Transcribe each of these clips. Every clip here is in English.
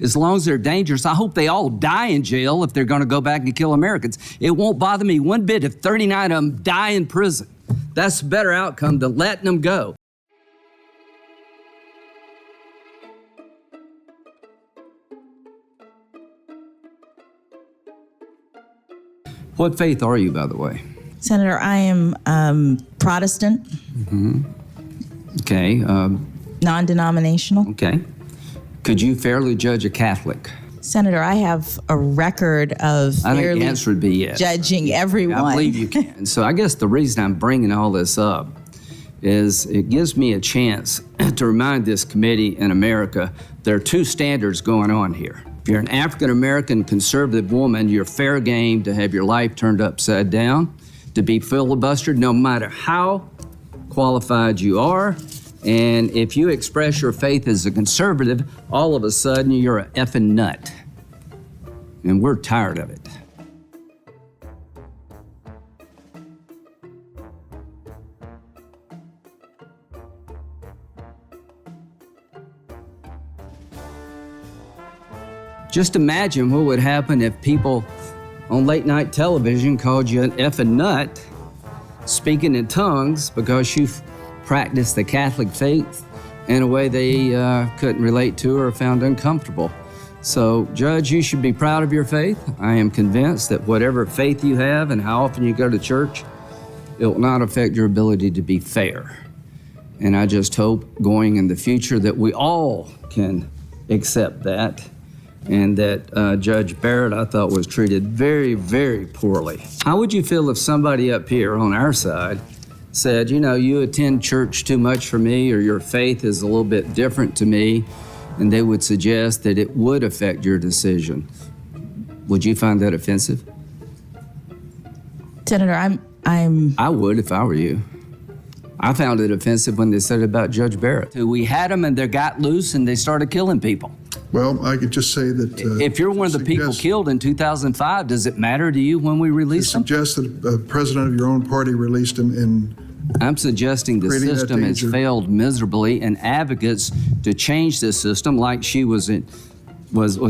As long as they're dangerous, I hope they all die in jail if they're going to go back and kill Americans. It won't bother me one bit if 39 of them die in prison. That's a better outcome than letting them go. What faith are you, by the way? Senator, I am Protestant. Mm-hmm. Okay. Non-denominational. Okay. Could you fairly judge a Catholic? Senator, I have a record of I think the answer would be yes. Judging everyone. I believe you can. So I guess the reason I'm bringing all this up is it gives me a chance to remind this committee in America there are two standards going on here. If you're an African-American conservative woman, you're fair game to have your life turned upside down, to be filibustered no matter how qualified you are. And if you express your faith as a conservative, all of a sudden you're an effing nut. And we're tired of it. Just imagine what would happen if people on late night television called you an effing nut, speaking in tongues because you practiced the Catholic faith in a way they couldn't relate to or found uncomfortable. So, Judge, you should be proud of your faith. I am convinced that whatever faith you have and how often you go to church, it will not affect your ability to be fair. And I just hope going in the future that we all can accept that, and that Judge Barrett, I thought, was treated very, very poorly. How would you feel if somebody up here on our side said, you know, you attend church too much for me, or your faith is a little bit different to me, and they would suggest that it would affect your decision? Would you find that offensive? Senator, I would if I were you. I found it offensive when they said it about Judge Barrett. We had them and they got loose and they started killing people. Well, I could just say that... if you're one of the people killed in 2005, does it matter to you when we release them? Suggest that a president of your own party released him in... I'm suggesting the system has failed miserably, and advocates to change this system like she was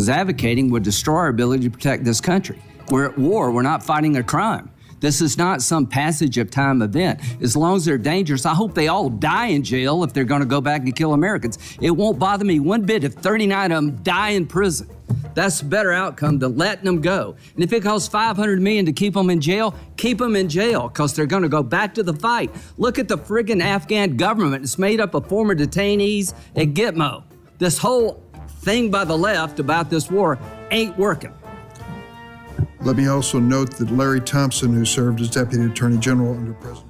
advocating would destroy our ability to protect this country. We're at war. We're not fighting a crime. This is not some passage of time event. As long as they're dangerous, I hope they all die in jail if they're going to go back and kill Americans. It won't bother me one bit if 39 of them die in prison. That's a better outcome than letting them go. And if it costs $500 million to keep them in jail, keep them in jail, because they're going to go back to the fight. Look at the friggin' Afghan government. It's made up of former detainees at Gitmo. This whole thing by the left about this war ain't working. Let me also note that Larry Thompson, who served as Deputy Attorney General under President